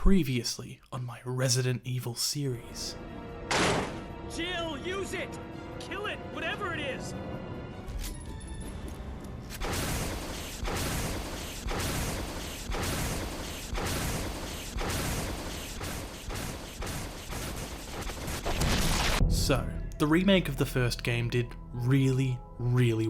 Previously on my Resident Evil series. Jill, use it! Kill it, whatever it is! So, the remake of the first game did really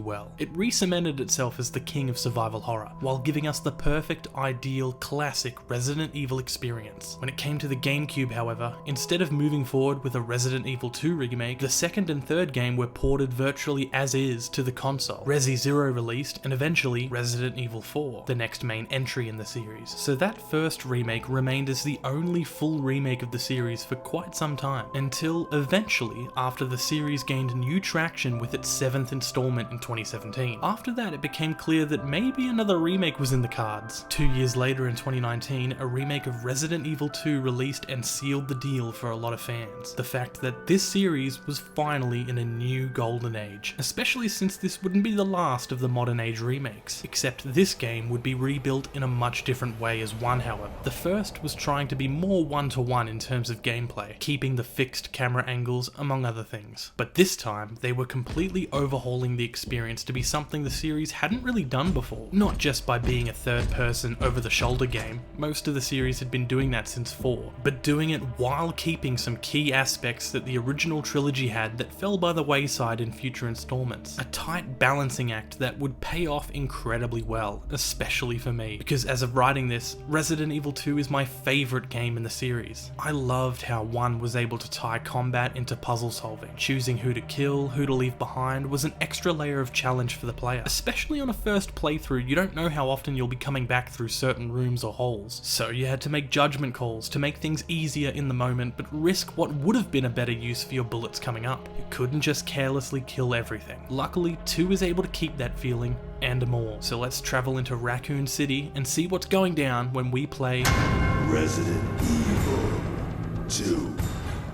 well. It re-cemented itself as the king of survival horror, while giving us the perfect, ideal, classic Resident Evil experience. When it came to the GameCube, however, instead of moving forward with a Resident Evil 2 remake, the second and third game were ported virtually as is to the console. Resi Zero released, and eventually Resident Evil 4, the next main entry in the series. So that first remake remained as the only full remake of the series for quite some time, until eventually, after the series gained new traction with its 7th installment in 2017. After that, it became clear that maybe another remake was in the cards. 2 years later in 2019, a remake of Resident Evil 2 released and sealed the deal for a lot of fans. The fact that this series was finally in a new golden age, especially since this wouldn't be the last of the modern age remakes, except this game would be rebuilt in a much different way as one, however. The first was trying to be more one-to-one in terms of gameplay, keeping the fixed camera angles among other things. But this time, they were completely overhauling the experience to be something the series hadn't really done before. Not just by being a third-person, over-the-shoulder game, most of the series had been doing that since 4, but doing it while keeping some key aspects that the original trilogy had that fell by the wayside in future installments. A tight balancing act that would pay off incredibly well, especially for me, because as of writing this, Resident Evil 2 is my favourite game in the series. I loved how 1 was able to tie combat into puzzle solving. Choosing who to kill, who to leave behind was an extra layer of challenge for the player. Especially on a first playthrough, you don't know how often you'll be coming back through certain rooms or holes. So you had to make judgment calls to make things easier in the moment, but risk what would have been a better use for your bullets coming up. You couldn't just carelessly kill everything. Luckily, 2 is able to keep that feeling and more. So let's travel into Raccoon City and see what's going down when we play Resident Evil 2.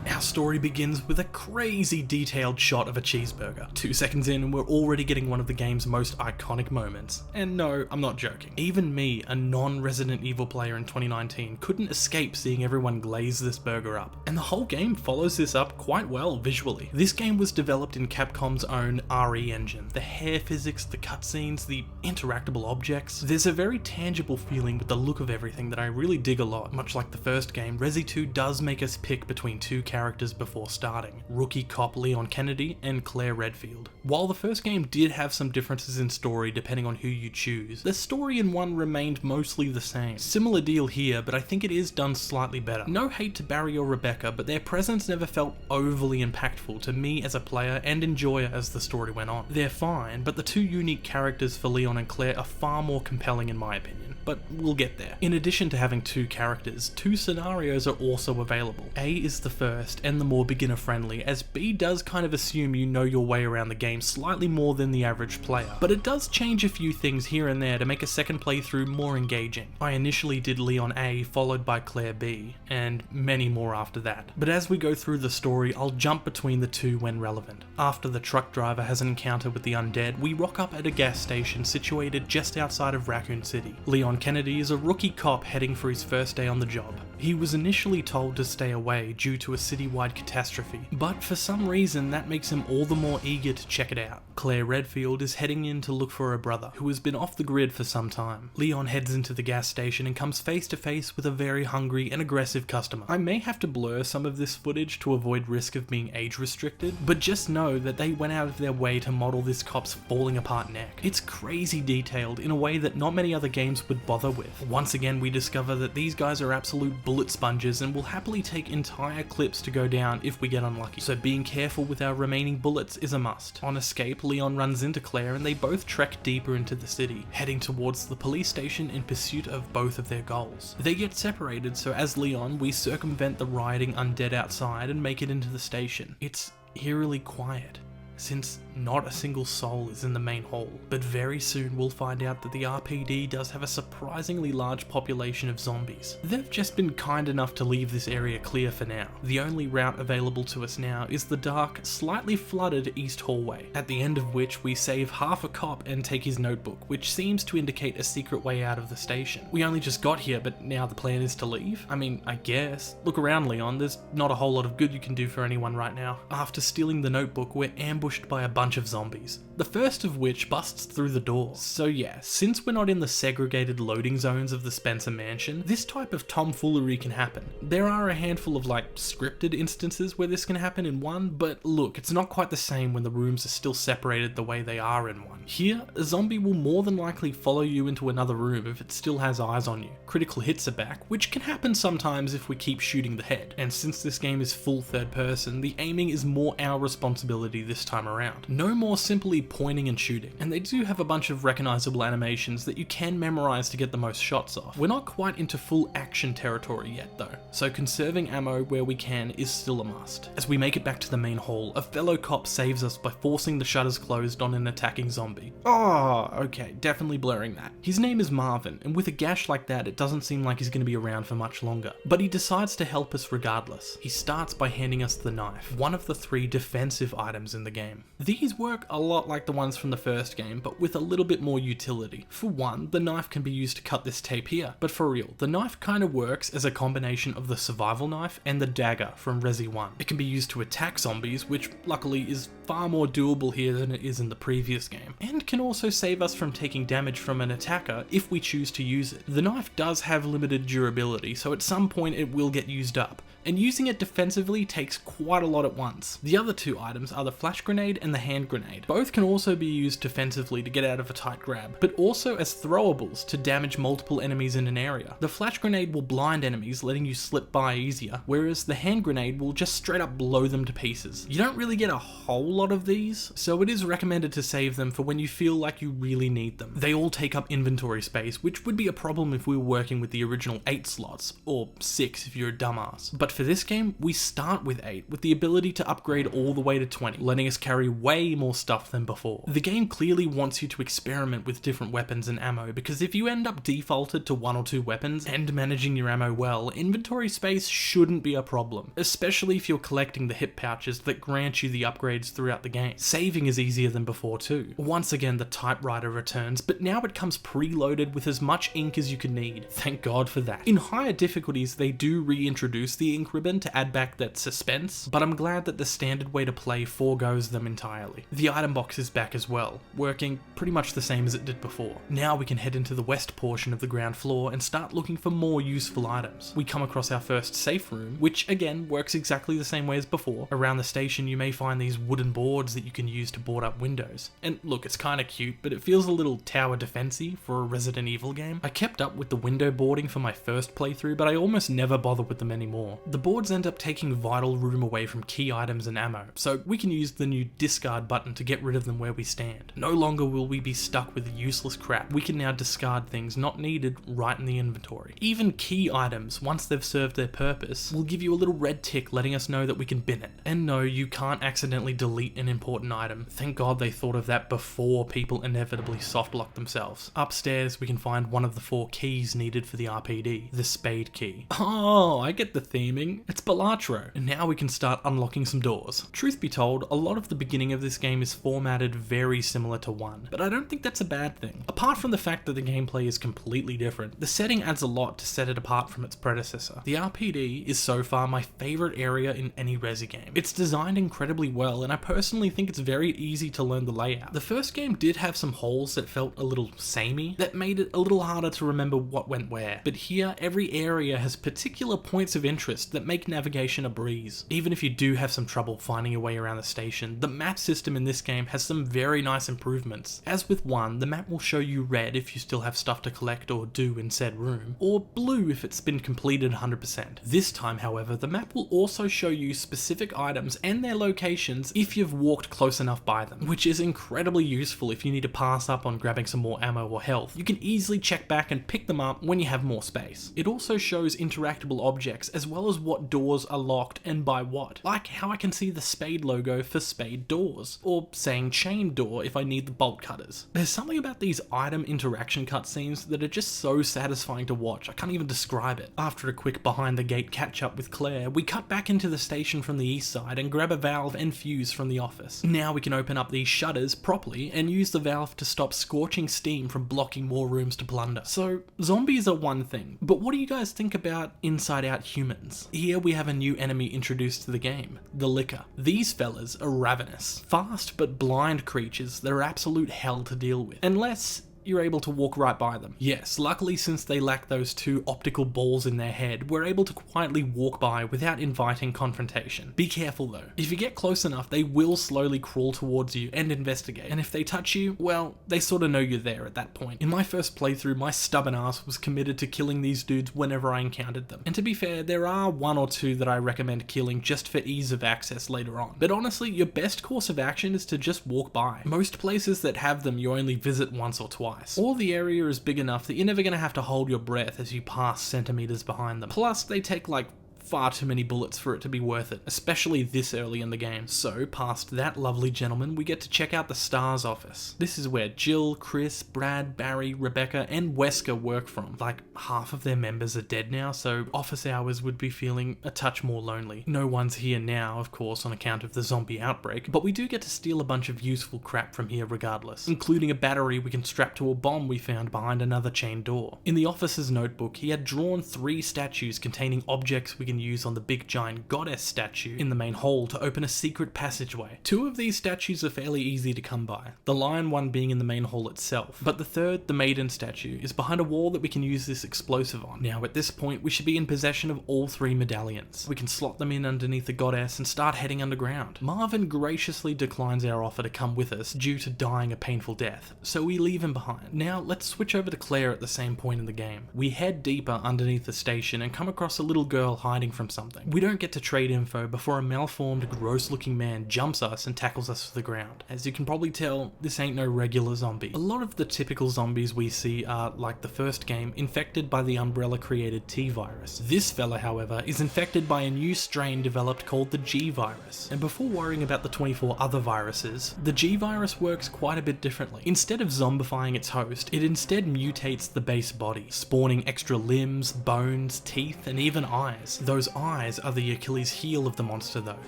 Our story begins with a crazy detailed shot of a cheeseburger. 2 seconds in and we're already getting one of the game's most iconic moments. And no, I'm not joking. Even me, a non-Resident Evil player in 2019, couldn't escape seeing everyone glaze this burger up. And the whole game follows this up quite well visually. This game was developed in Capcom's own RE engine. The hair physics, the cutscenes, the interactable objects. There's a very tangible feeling with the look of everything that I really dig a lot. Much like the first game, Resi 2 does make us pick between two characters before starting, rookie cop Leon Kennedy and Claire Redfield. While the first game did have some differences in story depending on who you choose, the story in 1 remained mostly the same. Similar deal here, but I think it is done slightly better. No hate to Barry or Rebecca, but their presence never felt overly impactful to me as a player and enjoyer as the story went on. They're fine, but the two unique characters for Leon and Claire are far more compelling in my opinion. But we'll get there. In addition to having 2 characters, 2 scenarios are also available. A is the first and the more beginner friendly, as B does kind of assume you know your way around the game slightly more than the average player, but it does change a few things here and there to make a second playthrough more engaging. I initially did Leon A, followed by Claire B, and many more after that. But as we go through the story, I'll jump between the 2 when relevant. After the truck driver has an encounter with the undead, we rock up at a gas station situated just outside of Raccoon City. Leon Kennedy is a rookie cop heading for his first day on the job. He was initially told to stay away due to a citywide catastrophe, but for some reason that makes him all the more eager to check it out. Claire Redfield is heading in to look for her brother, who has been off the grid for some time. Leon heads into the gas station and comes face to face with a very hungry and aggressive customer. I may have to blur some of this footage to avoid risk of being age restricted, but just know that they went out of their way to model this cop's falling apart neck. It's crazy detailed in a way that not many other games would bother with. Once again, we discover that these guys are absolute bullet sponges and will happily take entire clips to go down if we get unlucky, so being careful with our remaining bullets is a must. On escape, Leon runs into Claire and they both trek deeper into the city, heading towards the police station in pursuit of both of their goals. They get separated, so as Leon, we circumvent the rioting undead outside and make it into the station. It's eerily quiet. since not a single soul is in the main hall. But very soon we'll find out that the RPD does have a surprisingly large population of zombies. They've just been kind enough to leave this area clear for now. The only route available to us now is the dark, slightly flooded east hallway, at the end of which we save half a cop and take his notebook, which seems to indicate a secret way out of the station. We only just got here, but now the plan is to leave? I mean, I guess. Look around, Leon, there's not a whole lot of good you can do for anyone right now. After stealing the notebook, we're ambushed by a bunch of zombies, the first of which busts through the door. So yeah, since we're not in the segregated loading zones of the Spencer mansion, this type of tomfoolery can happen. There are a handful of scripted instances where this can happen in one, but look, it's not quite the same when the rooms are still separated the way they are in one. Here, a zombie will more than likely follow you into another room if it still has eyes on you. Critical hits are back, which can happen sometimes if we keep shooting the head, and since this game is full third person, the aiming is more our responsibility this time around. No more simply pointing and shooting, and they do have a bunch of recognizable animations that you can memorize to get the most shots off. We're not quite into full action territory yet though, so conserving ammo where we can is still a must. As we make it back to the main hall, a fellow cop saves us by forcing the shutters closed on an attacking zombie. Oh, okay, definitely blurring that. His name is Marvin, and with a gash like that, it doesn't seem like he's going to be around for much longer. But he decides to help us regardless. He starts by handing us the knife, one of the 3 defensive items in the game. These work a lot like the ones from the first game, but with a little bit more utility. For one, the knife can be used to cut this tape here, but for real, the knife kind of works as a combination of the survival knife and the dagger from Resi 1. It can be used to attack zombies, which luckily is far more doable here than it is in the previous game, and can also save us from taking damage from an attacker if we choose to use it. The knife does have limited durability, so at some point it will get used up, and using it defensively takes quite a lot at once. The other 2 items are the flash grenade and the hand grenade. Both can also be used defensively to get out of a tight grab, but also as throwables to damage multiple enemies in an area. The flash grenade will blind enemies, letting you slip by easier, whereas the hand grenade will just straight up blow them to pieces. You don't really get a whole lot of these, so it is recommended to save them for when you feel like you really need them. They all take up inventory space, which would be a problem if we were working with the original 8 slots, or 6 if you're a dumbass. But for this game, we start with 8, with the ability to upgrade all the way to 20, letting us carry way more stuff than before. The game clearly wants you to experiment with different weapons and ammo, because if you end up defaulted to 1 or 2 weapons and managing your ammo well, inventory space shouldn't be a problem, especially if you're collecting the hip pouches that grant you the upgrades throughout the game. Saving is easier than before too. Once again, the typewriter returns, but now it comes preloaded with as much ink as you can need. Thank God for that. In higher difficulties, they do reintroduce the ink ribbon to add back that suspense, but I'm glad that the standard way to play foregoes them entirely. The item box is back as well, working pretty much the same as it did before. Now we can head into the west portion of the ground floor and start looking for more useful items. We come across our first safe room, which again works exactly the same way as before. Around the station you may find these wooden boards that you can use to board up windows. And look, it's kinda cute, but it feels a little tower defensey for a Resident Evil game. I kept up with the window boarding for my first playthrough, but I almost never bother with them anymore. The boards end up taking vital room away from key items and ammo, so we can use the new discard button to get rid of them where we stand. No longer will we be stuck with useless crap. We can now discard things not needed right in the inventory. Even key items, once they've served their purpose, will give you a little red tick letting us know that we can bin it. And no, you can't accidentally delete an important item. Thank God they thought of that before people inevitably softlock themselves. Upstairs we can find one of the 4 keys needed for the RPD, the spade key. Oh, I get the theming. It's Balatro. And now we can start unlocking some doors. Truth be told, a lot of the beginning of this game is formatted very similar to 1, but I don't think that's a bad thing. Apart from the fact that the gameplay is completely different, the setting adds a lot to set it apart from its predecessor. The RPD is so far my favourite area in any Resi game. It's designed incredibly well, and I personally think it's very easy to learn the layout. The first game did have some holes that felt a little samey, that made it a little harder to remember what went where, but here every area has particular points of interest that make navigation a breeze. Even if you do have some trouble finding your way around the station, the map system in this game has some very nice improvements. As with 1, the map will show you red if you still have stuff to collect or do in said room, or blue if it's been completed 100%. This time, however, the map will also show you specific items and their locations if you've walked close enough by them, which is incredibly useful if you need to pass up on grabbing some more ammo or health. You can easily check back and pick them up when you have more space. It also shows interactable objects as well as what doors are locked and by what. Like how I can see the Spade logo for Spade doors, or saying chain door if I need the bolt cutters. There's something about these item interaction cutscenes that are just so satisfying to watch, I can't even describe it. After a quick behind the gate catch up with Claire, we cut back into the station from the east side and grab a valve and fuse from the office. Now we can open up these shutters properly and use the valve to stop scorching steam from blocking more rooms to plunder. So zombies are one thing, but what do you guys think about Inside Out humans? Here we have a new enemy introduced to the game, the Licker. These fellas are ravenous, fast but blind creatures that are absolute hell to deal with, unless you're able to walk right by them. Yes, luckily since they lack those two optical balls in their head, we're able to quietly walk by without inviting confrontation. Be careful though. If you get close enough, they will slowly crawl towards you and investigate. And if they touch you, well, they sort of know you're there at that point. In my first playthrough, my stubborn ass was committed to killing these dudes whenever I encountered them. And to be fair, there are one or two that I recommend killing just for ease of access later on. But honestly, your best course of action is to just walk by. Most places that have them, you only visit once or twice. Or the area is big enough that you're never going to have to hold your breath as you pass centimeters behind them. Plus, they take like far too many bullets for it to be worth it, especially this early in the game. So, past that lovely gentleman, we get to check out the STARS office. This is where Jill, Chris, Brad, Barry, Rebecca, and Wesker work from. Like, half of their members are dead now, so office hours would be feeling a touch more lonely. No one's here now, of course, on account of the zombie outbreak, but we do get to steal a bunch of useful crap from here regardless, including a battery we can strap to a bomb we found behind another chain door. In the officer's notebook, he had drawn 3 statues containing objects we can use on the big giant goddess statue in the main hall to open a secret passageway. 2 of these statues are fairly easy to come by, the lion one being in the main hall itself, but the third, the maiden statue, is behind a wall that we can use this explosive on. Now at this point we should be in possession of all 3 medallions. We can slot them in underneath the goddess and start heading underground. Marvin graciously declines our offer to come with us due to dying a painful death, so we leave him behind. Now let's switch over to Claire at the same point in the game. We head deeper underneath the station and come across a little girl hiding from something. We don't get to trade info before a malformed, gross looking man jumps us and tackles us to the ground. As you can probably tell, this ain't no regular zombie. A lot of the typical zombies we see are, like the first game, infected by the Umbrella created T virus. This fella, however, is infected by a new strain developed called the G virus. And before worrying about the 24 other viruses, the G virus works quite a bit differently. Instead of zombifying its host, it instead mutates the base body, spawning extra limbs, bones, teeth, and even eyes. Those eyes are the Achilles heel of the monster though,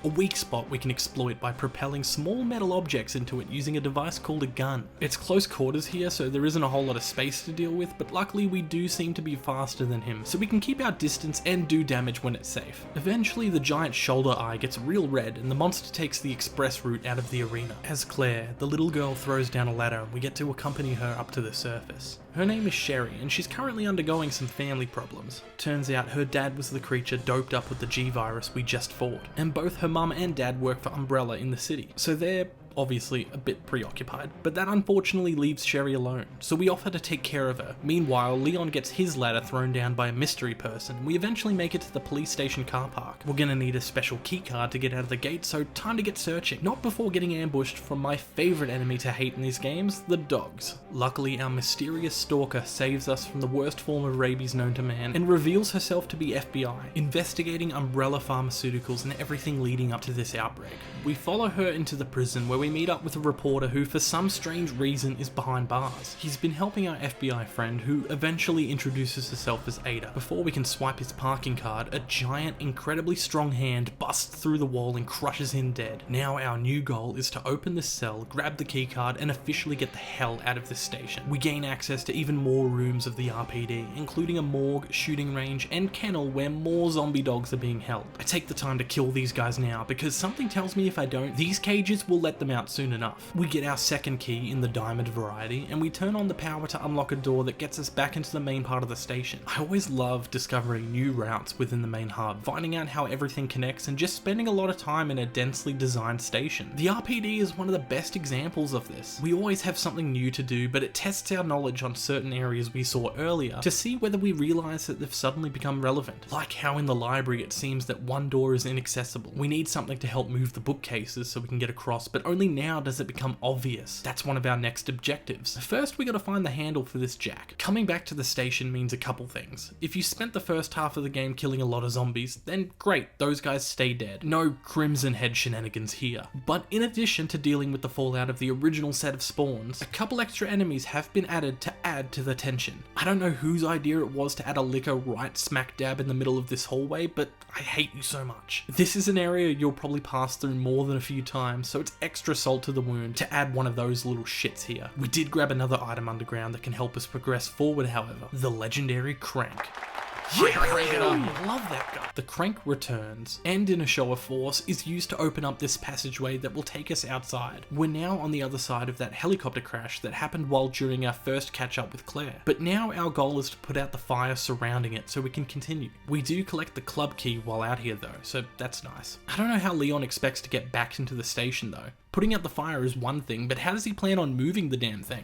a weak spot we can exploit by propelling small metal objects into it using a device called a gun. It's close quarters here, so there isn't a whole lot of space to deal with, but luckily we do seem to be faster than him, so we can keep our distance and do damage when it's safe. Eventually the giant shoulder eye gets real red and the monster takes the express route out of the arena. As Claire, the little girl, throws down a ladder and we get to accompany her up to the surface. Her name is Sherry, and she's currently undergoing some family problems. Turns out her dad was the creature doped up with the G virus we just fought, and both her mum and dad work for Umbrella in the city, so they're obviously a bit preoccupied, but that unfortunately leaves Sherry alone, so we offer to take care of her. Meanwhile, Leon gets his ladder thrown down by a mystery person, and we eventually make it to the police station car park. We're gonna need a special keycard to get out of the gate, so time to get searching. Not before getting ambushed from my favourite enemy to hate in these games, the dogs. Luckily, our mysterious stalker saves us from the worst form of rabies known to man, and reveals herself to be FBI, investigating Umbrella Pharmaceuticals and everything leading up to this outbreak. We follow her into the prison where we meet up with a reporter who for some strange reason is behind bars. He's been helping our FBI friend who eventually introduces herself as Ada. Before we can swipe his parking card, a giant, incredibly strong hand busts through the wall and crushes him dead. Now our new goal is to open this cell, grab the keycard, and officially get the hell out of this station. We gain access to even more rooms of the RPD, including a morgue, shooting range, and kennel where more zombie dogs are being held. I take the time to kill these guys now because something tells me if I don't, these cages will let them out soon enough. We get our second key in the diamond variety, and we turn on the power to unlock a door that gets us back into the main part of the station. I always love discovering new routes within the main hub, finding out how everything connects, and just spending a lot of time in a densely designed station. The RPD is one of the best examples of this. We always have something new to do, but it tests our knowledge on certain areas we saw earlier to see whether we realize that they've suddenly become relevant. Like how in the library it seems that one door is inaccessible. We need something to help move the bookcases so we can get across, but only only now does it become obvious that's one of our next objectives. First, we gotta find the handle for this jack. Coming back to the station means a couple things. If you spent the first half of the game killing a lot of zombies, then great, those guys stay dead. No Crimson Head shenanigans here. But in addition to dealing with the fallout of the original set of spawns, a couple extra enemies have been added to add to the tension. I don't know whose idea it was to add a licker right smack dab in the middle of this hallway, but I hate you so much. This is an area you'll probably pass through more than a few times, so it's extra salt to the wound to add one of those little shits here. We did grab another item underground that can help us progress forward, however, the legendary crank. Yeah, crank it up. I love that guy. The crank returns, and in a show of force, is used to open up this passageway that will take us outside. We're now on the other side of that helicopter crash that happened while during our first catch up with Claire. But now our goal is to put out the fire surrounding it so we can continue. We do collect the club key while out here though, so that's nice. I don't know how Leon expects to get back into the station though. Putting out the fire is one thing, but how does he plan on moving the damn thing?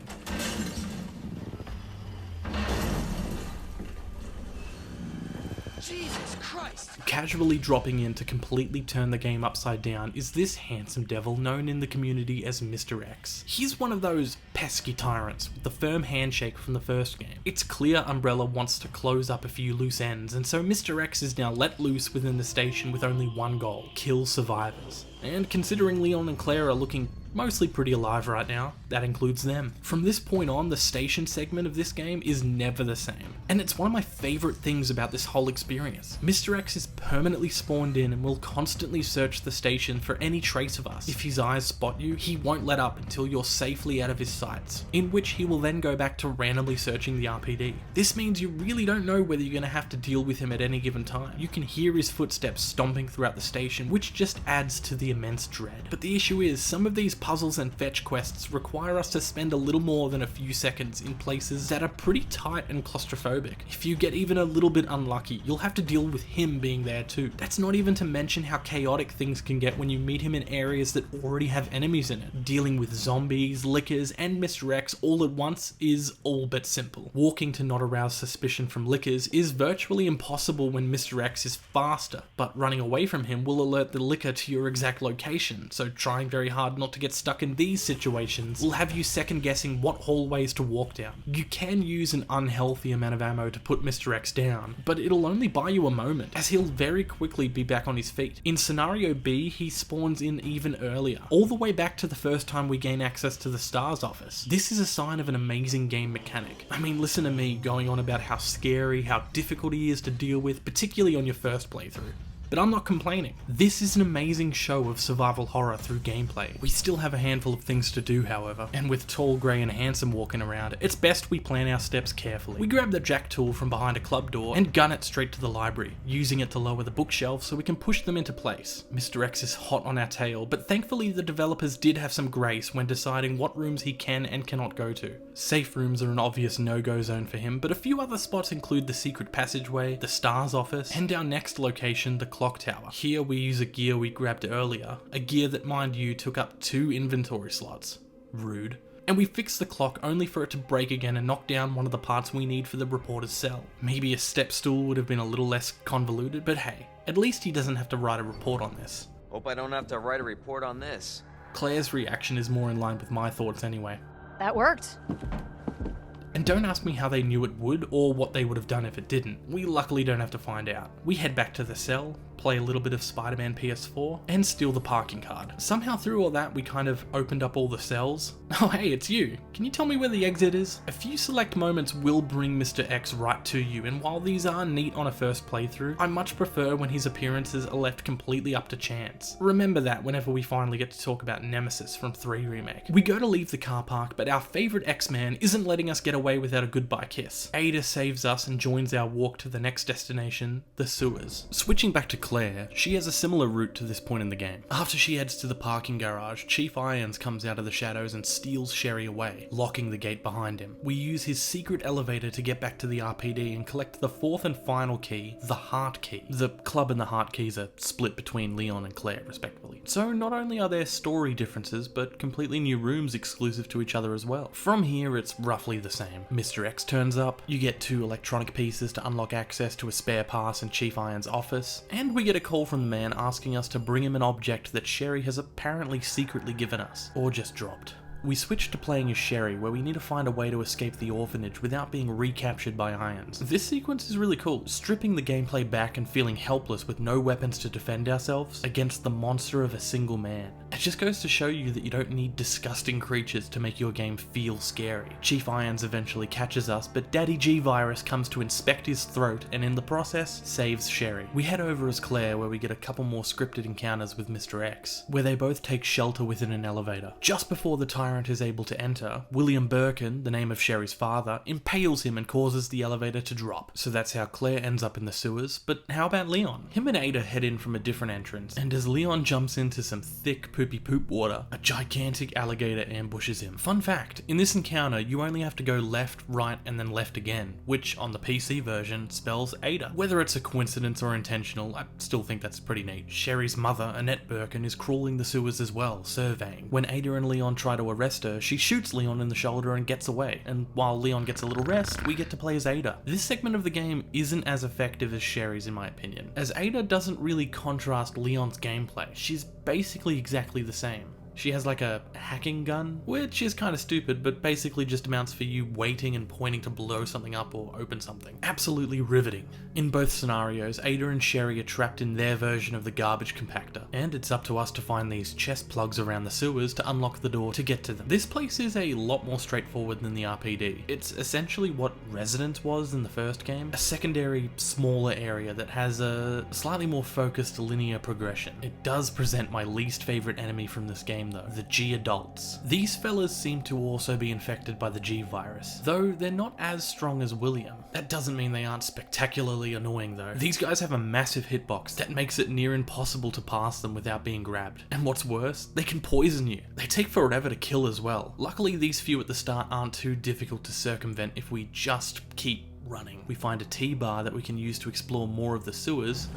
Jesus Christ! Casually dropping in to completely turn the game upside down is this handsome devil known in the community as Mr. X. He's one of those pesky tyrants with the firm handshake from the first game. It's clear Umbrella wants to close up a few loose ends, and so Mr. X is now let loose within the station with only one goal: kill survivors. And considering Leon and Claire are looking mostly pretty alive right now, that includes them. From this point on, the station segment of this game is never the same, and it's one of my favourite things about this whole experience. Mr. X is permanently spawned in and will constantly search the station for any trace of us. If his eyes spot you, he won't let up until you're safely out of his sights, in which he will then go back to randomly searching the RPD. This means you really don't know whether you're going to have to deal with him at any given time. You can hear his footsteps stomping throughout the station, which just adds to the immense dread. But the issue is, some of these puzzles and fetch quests require us to spend a little more than a few seconds in places that are pretty tight and claustrophobic. If you get even a little bit unlucky, you'll have to deal with him being there too. That's not even to mention how chaotic things can get when you meet him in areas that already have enemies in it. Dealing with zombies, lickers, and Mr. X all at once is all but simple. Walking to not arouse suspicion from lickers is virtually impossible when Mr. X is faster, but running away from him will alert the licker to your exact location, so trying very hard not to get stuck in these situations will have you second guessing what hallways to walk down. You can use an unhealthy amount of ammo to put Mr. X down, but it'll only buy you a moment, as he'll very quickly be back on his feet. In scenario B, he spawns in even earlier, all the way back to the first time we gain access to the STARS office. This is a sign of an amazing game mechanic. I mean, listen to me going on about how scary, how difficult he is to deal with, particularly on your first playthrough. But I'm not complaining. This is an amazing show of survival horror through gameplay. We still have a handful of things to do, however, and with Tall, Grey and Handsome walking around, it's best we plan our steps carefully. We grab the jack tool from behind a club door and gun it straight to the library, using it to lower the bookshelf so we can push them into place. Mr. X is hot on our tail, but thankfully the developers did have some grace when deciding what rooms he can and cannot go to. Safe rooms are an obvious no-go zone for him, but a few other spots include the secret passageway, the STARS office, and our next location, the clock tower. Here we use a gear we grabbed earlier, a gear that, mind you, took up 2 inventory slots. Rude. And we fix the clock only for it to break again and knock down one of the parts we need for the reporter's cell. Maybe a step stool would have been a little less convoluted, but hey, at least he doesn't have to write a report on this. Hope I don't have to write a report on this. Claire's reaction is more in line with my thoughts anyway. That worked. And don't ask me how they knew it would, or what they would have done if it didn't. We luckily don't have to find out. We head back to the cell, play a little bit of Spider-Man PS4, and steal the parking card. Somehow through all that we kind of opened up all the cells. Oh hey, it's you. Can you tell me where the exit is? A few select moments will bring Mr. X right to you, and while these are neat on a first playthrough, I much prefer when his appearances are left completely up to chance. Remember that whenever we finally get to talk about Nemesis from 3 Remake. We go to leave the car park, but our favourite X-Man isn't letting us get away without a goodbye kiss. Ada saves us and joins our walk to the next destination, the sewers. Switching back to Claire, she has a similar route to this point in the game. After she heads to the parking garage, Chief Irons comes out of the shadows and steals Sherry away, locking the gate behind him. We use his secret elevator to get back to the RPD and collect the 4th and final key, the Heart Key. The club and the Heart Keys are split between Leon and Claire, respectively. So not only are there story differences, but completely new rooms exclusive to each other as well. From here, it's roughly the same. Mr. X turns up, you get 2 electronic pieces to unlock access to a spare pass in Chief Irons' office, and and we get a call from the man asking us to bring him an object that Sherry has apparently secretly given us, or just dropped. We switch to playing as Sherry, where we need to find a way to escape the orphanage without being recaptured by Irons. This sequence is really cool, stripping the gameplay back and feeling helpless with no weapons to defend ourselves against the monster of a single man. It just goes to show you that you don't need disgusting creatures to make your game feel scary. Chief Irons eventually catches us, but Daddy G-Virus comes to inspect his throat and in the process, saves Sherry. We head over as Claire, where we get a couple more scripted encounters with Mr. X, where they both take shelter within an elevator. Just before the Tyrant is able to enter, William Birkin, the name of Sherry's father, impales him and causes the elevator to drop. So that's how Claire ends up in the sewers, but how about Leon? Him and Ada head in from a different entrance, and as Leon jumps into some thick poopy poop water, a gigantic alligator ambushes him. Fun fact, in this encounter you only have to go left, right, and then left again, which on the PC version spells Ada. Whether it's a coincidence or intentional, I still think that's pretty neat. Sherry's mother, Annette Birkin, is crawling the sewers as well, surveying. When Ada and Leon try to arrest her, she shoots Leon in the shoulder and gets away, and while Leon gets a little rest, we get to play as Ada. This segment of the game isn't as effective as Sherry's in my opinion, as Ada doesn't really contrast Leon's gameplay. She's basically exactly the same. She has like a hacking gun, which is kind of stupid, but basically just amounts for you waiting and pointing to blow something up or open something. Absolutely riveting. In both scenarios, Ada and Sherry are trapped in their version of the garbage compactor, and it's up to us to find these chest plugs around the sewers to unlock the door to get to them. This place is a lot more straightforward than the RPD. It's essentially what Residence was in the first game, a secondary, smaller area that has a slightly more focused linear progression. It does present my least favorite enemy from this game though, the G-adults. These fellas seem to also be infected by the G-virus, though they're not as strong as William. That doesn't mean they aren't spectacularly annoying though. These guys have a massive hitbox that makes it near impossible to pass them without being grabbed. And what's worse, they can poison you. They take forever to kill as well. Luckily these few at the start aren't too difficult to circumvent if we just keep running. We find a T-bar that we can use to explore more of the sewers.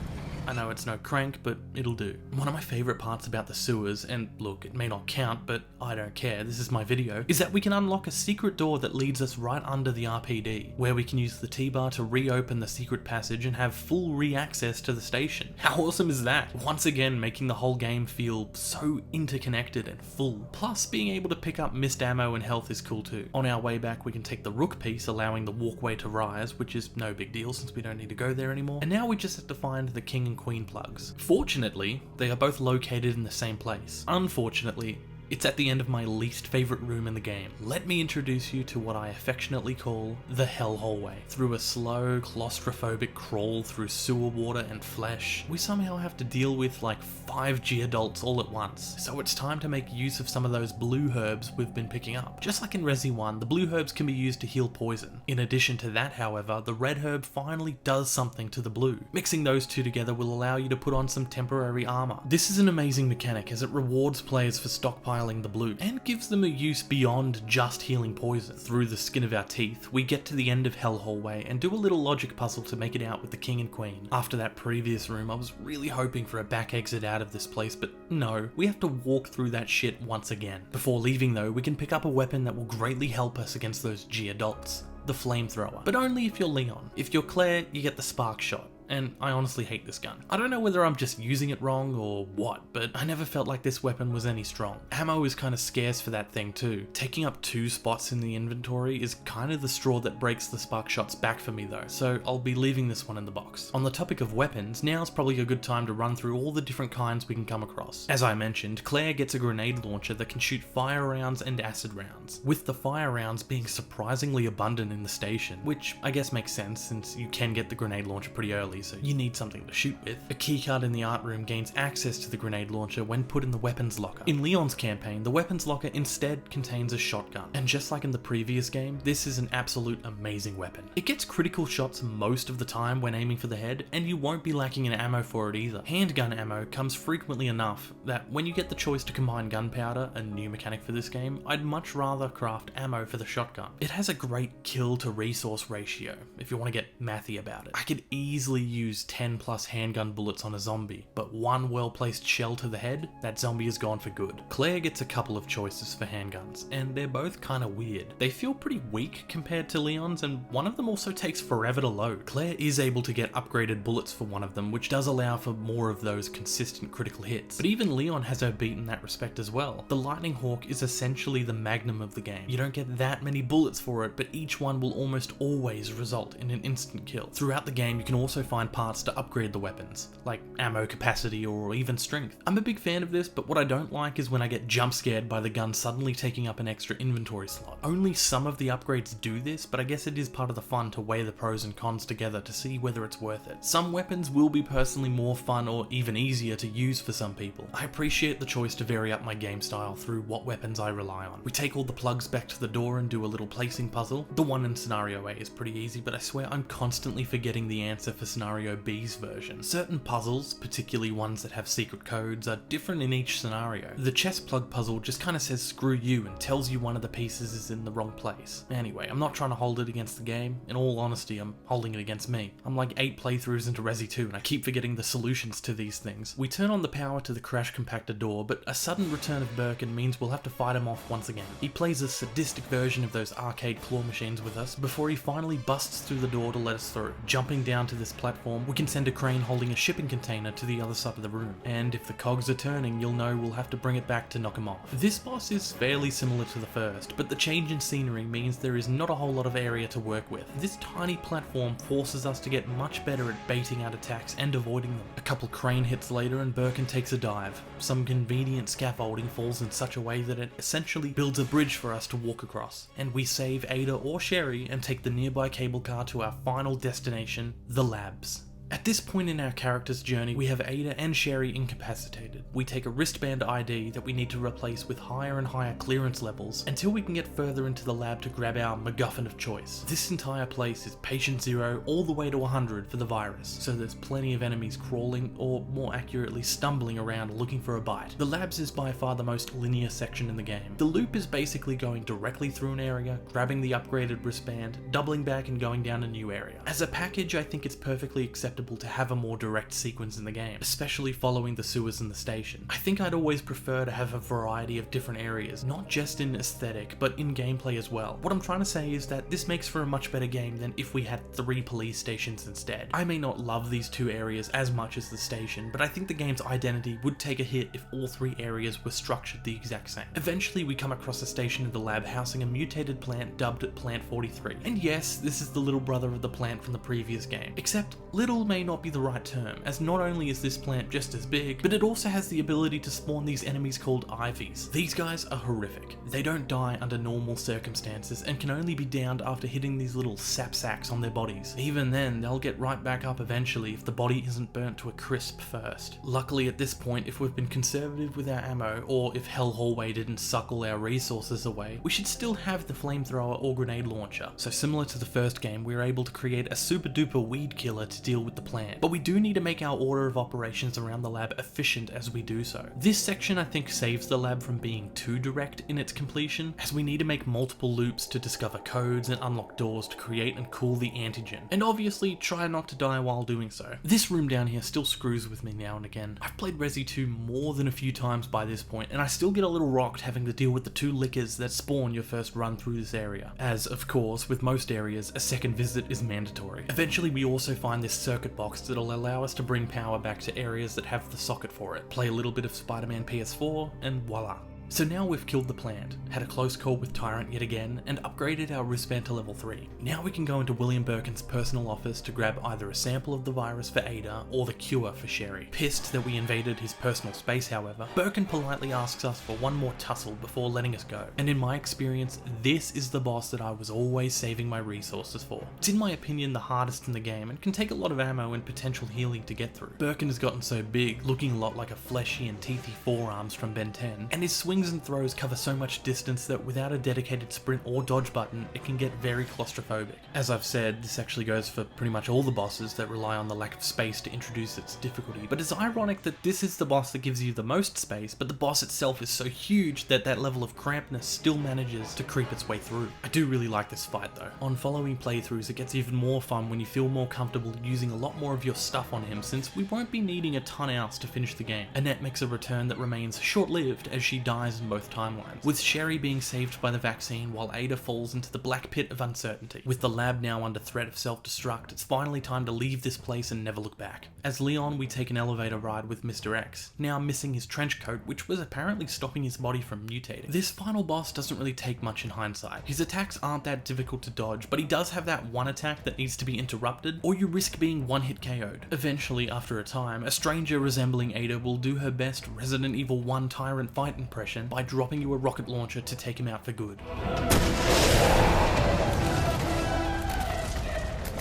I know it's no crank, but it'll do. One of my favourite parts about the sewers, and look, it may not count, but I don't care, this is my video, is that we can unlock a secret door that leads us right under the RPD, where we can use the T-bar to reopen the secret passage and have full re-access to the station. How awesome is that? Once again, making the whole game feel so interconnected and full. Plus, being able to pick up missed ammo and health is cool too. On our way back, we can take the Rook piece, allowing the walkway to rise, which is no big deal since we don't need to go there anymore. And now we just have to find the King and Queen plugs. Fortunately, they are both located in the same place. Unfortunately, it's at the end of my least favourite room in the game. Let me introduce you to what I affectionately call the Hell Hallway. Through a slow, claustrophobic crawl through sewer water and flesh, we somehow have to deal with like 5 G-adults all at once. So it's time to make use of some of those blue herbs we've been picking up. Just like in Resi 1, the blue herbs can be used to heal poison. In addition to that, however, the red herb finally does something to the blue. Mixing those two together will allow you to put on some temporary armor. This is an amazing mechanic as it rewards players for stockpiling the blue, and gives them a use beyond just healing poison. Through the skin of our teeth, we get to the end of Hell Hallway and do a little logic puzzle to make it out with the King and Queen. After that previous room, I was really hoping for a back exit out of this place, but no, we have to walk through that shit once again. Before leaving though, we can pick up a weapon that will greatly help us against those G-adults. The flamethrower, but only if you're Leon. If you're Claire, you get the spark shot. And I honestly hate this gun. I don't know whether I'm just using it wrong or what, but I never felt like this weapon was any strong. Ammo is kind of scarce for that thing too. Taking up 2 spots in the inventory is kind of the straw that breaks the spark shot's back for me though, so I'll be leaving this one in the box. On the topic of weapons, now's probably a good time to run through all the different kinds we can come across. As I mentioned, Claire gets a grenade launcher that can shoot fire rounds and acid rounds, with the fire rounds being surprisingly abundant in the station, which I guess makes sense since you can get the grenade launcher pretty early, so you need something to shoot with. A keycard in the art room gains access to the grenade launcher when put in the weapons locker. In Leon's campaign, the weapons locker instead contains a shotgun, and just like in the previous game, this is an absolute amazing weapon. It gets critical shots most of the time when aiming for the head, and you won't be lacking in ammo for it either. Handgun ammo comes frequently enough that when you get the choice to combine gunpowder, a new mechanic for this game, I'd much rather craft ammo for the shotgun. It has a great kill to resource ratio, if you want to get mathy about it. I could easily use 10 plus handgun bullets on a zombie, but one well-placed shell to the head, that zombie is gone for good. Claire gets a couple of choices for handguns, and they're both kinda weird. They feel pretty weak compared to Leon's, and one of them also takes forever to load. Claire is able to get upgraded bullets for one of them, which does allow for more of those consistent critical hits. But even Leon has her beat in that respect as well. The Lightning Hawk is essentially the magnum of the game. You don't get that many bullets for it, but each one will almost always result in an instant kill. Throughout the game, you can also find parts to upgrade the weapons, like ammo capacity or even strength. I'm a big fan of this, but what I don't like is when I get jump scared by the gun suddenly taking up an extra inventory slot. Only some of the upgrades do this, but I guess it is part of the fun to weigh the pros and cons together to see whether it's worth it. Some weapons will be personally more fun or even easier to use for some people. I appreciate the choice to vary up my game style through what weapons I rely on. We take all the plugs back to the door and do a little placing puzzle. The one in Scenario A is pretty easy, but I swear I'm constantly forgetting the answer for Scenario B's version. Certain puzzles, particularly ones that have secret codes, are different in each scenario. The chest plug puzzle just kinda says screw you and tells you one of the pieces is in the wrong place. Anyway, I'm not trying to hold it against the game. In all honesty, I'm holding it against me. I'm like 8 playthroughs into Resi 2 and I keep forgetting the solutions to these things. We turn on the power to the crash compactor door, but a sudden return of Birkin means we'll have to fight him off once again. He plays a sadistic version of those arcade claw machines with us before he finally busts through the door to let us through. Jumping down to this platform, we can send a crane holding a shipping container to the other side of the room, and if the cogs are turning, you'll know we'll have to bring it back to knock him off. This boss is fairly similar to the first, but the change in scenery means there is not a whole lot of area to work with. This tiny platform forces us to get much better at baiting out attacks and avoiding them. A couple crane hits later and Birkin takes a dive. Some convenient scaffolding falls in such a way that it essentially builds a bridge for us to walk across, and we save Ada or Sherry and take the nearby cable car to our final destination, the labs. At this point in our character's journey, we have Ada and Sherry incapacitated. We take a wristband ID that we need to replace with higher and higher clearance levels until we can get further into the lab to grab our MacGuffin of choice. This entire place is patient 0 all the way to 100 for the virus, so there's plenty of enemies crawling, or more accurately stumbling around looking for a bite. The labs is by far the most linear section in the game. The loop is basically going directly through an area, grabbing the upgraded wristband, doubling back and going down a new area. As a package, I think it's perfectly acceptable to have a more direct sequence in the game, especially following the sewers in the station. I think I'd always prefer to have a variety of different areas, not just in aesthetic, but in gameplay as well. What I'm trying to say is that this makes for a much better game than if we had 3 police stations instead. I may not love these 2 areas as much as the station, but I think the game's identity would take a hit if all 3 areas were structured the exact same. Eventually we come across a station in the lab housing a mutated plant dubbed Plant 43. And yes, this is the little brother of the plant from the previous game, except little may not be the right term, as not only is this plant just as big, but it also has the ability to spawn these enemies called Ivies. These guys are horrific. They don't die under normal circumstances and can only be downed after hitting these little sap sacks on their bodies. Even then, they'll get right back up eventually if the body isn't burnt to a crisp first. Luckily at this point, if we've been conservative with our ammo, or if Hell Hallway didn't suck all our resources away, we should still have the flamethrower or grenade launcher. So similar to the first game, we were able to create a super duper weed killer to deal with the plant. But we do need to make our order of operations around the lab efficient as we do so. This section I think saves the lab from being too direct in its completion, as we need to make multiple loops to discover codes and unlock doors to create and cool the antigen, and obviously try not to die while doing so. This room down here still screws with me now and again. I've played Resi 2 more than a few times by this point, and I still get a little rocked having to deal with the 2 lickers that spawn your first run through this area, as of course with most areas a second visit is mandatory. Eventually we also find this circuit box that'll allow us to bring power back to areas that have the socket for it, play a little bit of Spider-Man PS4, and voila. So now we've killed the plant, had a close call with Tyrant yet again, and upgraded our wristband to level 3. Now we can go into William Birkin's personal office to grab either a sample of the virus for Ada or the cure for Sherry. Pissed that we invaded his personal space, however, Birkin politely asks us for one more tussle before letting us go. And in my experience, this is the boss that I was always saving my resources for. It's in my opinion the hardest in the game and can take a lot of ammo and potential healing to get through. Birkin has gotten so big, looking a lot like a fleshy and teethy forearms from Ben 10, and his swing swings and throws cover so much distance that without a dedicated sprint or dodge button, it can get very claustrophobic. As I've said, this actually goes for pretty much all the bosses that rely on the lack of space to introduce its difficulty, but it's ironic that this is the boss that gives you the most space, but the boss itself is so huge that that level of crampedness still manages to creep its way through. I do really like this fight though. On following playthroughs, it gets even more fun when you feel more comfortable using a lot more of your stuff on him, since we won't be needing a ton else to finish the game. Annette makes a return that remains short-lived as she dies in both timelines, with Sherry being saved by the vaccine while Ada falls into the black pit of uncertainty. With the lab now under threat of self-destruct, it's finally time to leave this place and never look back. As Leon, we take an elevator ride with Mr. X, now missing his trench coat, which was apparently stopping his body from mutating. This final boss doesn't really take much in hindsight. His attacks aren't that difficult to dodge, but he does have that one attack that needs to be interrupted, or you risk being one-hit KO'd. Eventually, after a time, a stranger resembling Ada will do her best Resident Evil 1 tyrant fight impression by dropping you a rocket launcher to take him out for good.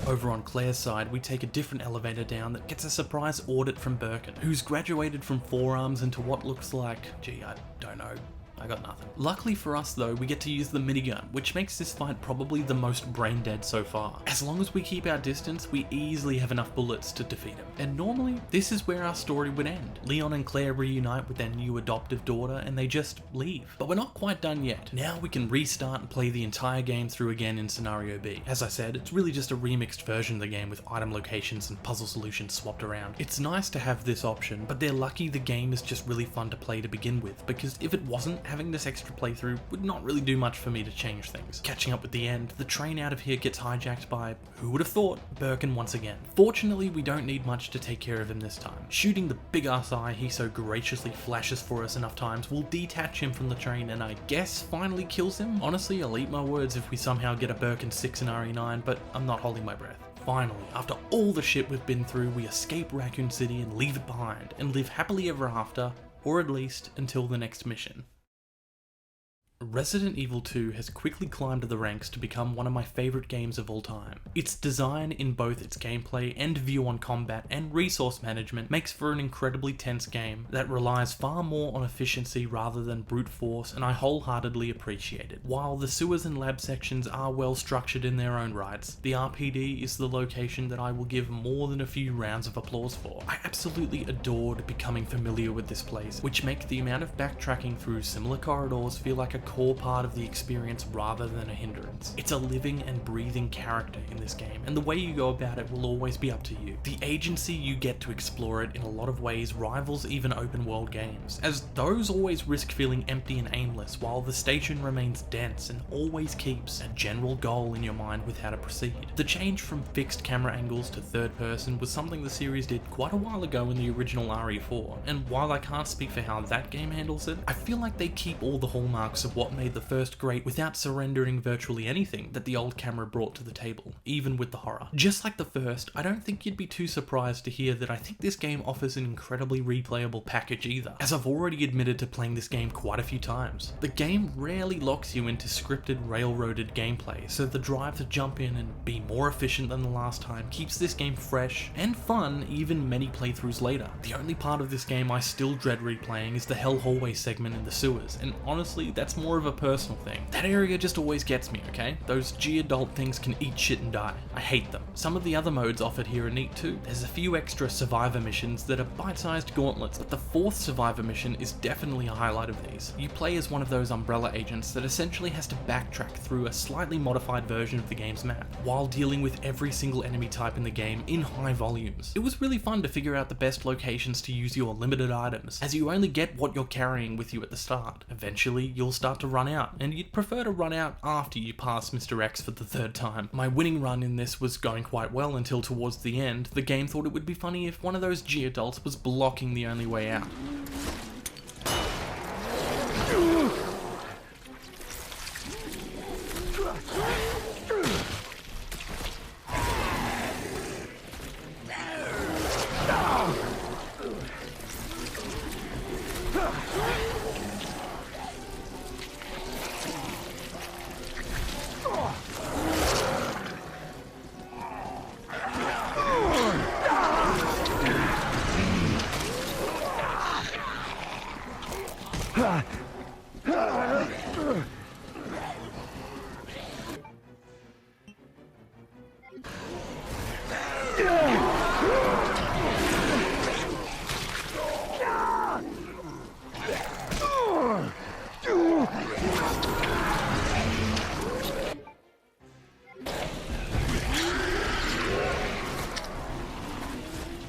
Over on Claire's side, we take a different elevator down that gets a surprise audit from Birkin, who's graduated from forearms into what looks like, gee, I don't know. I got nothing. Luckily for us though, we get to use the minigun, which makes this fight probably the most brain dead so far. As long as we keep our distance, we easily have enough bullets to defeat him. And normally, this is where our story would end. Leon and Claire reunite with their new adoptive daughter and they just leave. But we're not quite done yet. Now we can restart and play the entire game through again in Scenario B. As I said, it's really just a remixed version of the game with item locations and puzzle solutions swapped around. It's nice to have this option, but they're lucky the game is just really fun to play to begin with, because if it wasn't, having this extra playthrough would not really do much for me to change things. Catching up with the end, the train out of here gets hijacked by, who would have thought, Birkin once again. Fortunately, we don't need much to take care of him this time. Shooting the big ass eye he so graciously flashes for us enough times will detach him from the train and I guess finally kills him? Honestly, I'll eat my words if we somehow get a Birkin 6 in RE9, but I'm not holding my breath. Finally, after all the shit we've been through, we escape Raccoon City and leave it behind, and live happily ever after, or at least until the next mission. Resident Evil 2 has quickly climbed the ranks to become one of my favourite games of all time. Its design in both its gameplay and view on combat and resource management makes for an incredibly tense game that relies far more on efficiency rather than brute force, and I wholeheartedly appreciate it. While the sewers and lab sections are well structured in their own rights, the RPD is the location that I will give more than a few rounds of applause for. I absolutely adored becoming familiar with this place, which make the amount of backtracking through similar corridors feel like a core part of the experience rather than a hindrance. It's a living and breathing character in this game, and the way you go about it will always be up to you. The agency you get to explore it in a lot of ways rivals even open world games, as those always risk feeling empty and aimless, while the station remains dense and always keeps a general goal in your mind with how to proceed. The change from fixed camera angles to third person was something the series did quite a while ago in the original RE4, and while I can't speak for how that game handles it, I feel like they keep all the hallmarks of what made the first great without surrendering virtually anything that the old camera brought to the table, even with the horror. Just like the first, I don't think you'd be too surprised to hear that I think this game offers an incredibly replayable package either, as I've already admitted to playing this game quite a few times. The game rarely locks you into scripted, railroaded gameplay, so the drive to jump in and be more efficient than the last time keeps this game fresh and fun even many playthroughs later. The only part of this game I still dread replaying is the Hell Hallway segment in the sewers, and honestly, that's more of a personal thing. That area just always gets me, okay? Those G-adult things can eat shit and die. I hate them. Some of the other modes offered here are neat too. There's a few extra survivor missions that are bite-sized gauntlets, but the fourth survivor mission is definitely a highlight of these. You play as one of those Umbrella agents that essentially has to backtrack through a slightly modified version of the game's map, while dealing with every single enemy type in the game in high volumes. It was really fun to figure out the best locations to use your limited items, as you only get what you're carrying with you at the start. Eventually, you'll start to run out, and you'd prefer to run out after you pass Mr. X for the third time. My winning run in this was going quite well until towards the end, the game thought it would be funny if one of those G-adults was blocking the only way out.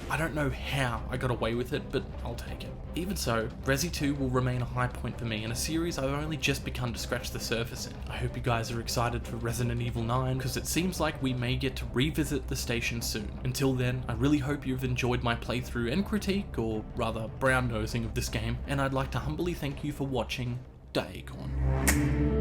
I don't know how I got away with it, but I'll take it. Even so, Resi 2 will remain a high point for me in a series I've only just begun to scratch the surface in. I hope you guys are excited for Resident Evil 9, because it seems like we may get to revisit the station soon. Until then, I really hope you've enjoyed my playthrough and critique, or rather brown nosing of this game, and I'd like to humbly thank you for watching DaAcorn.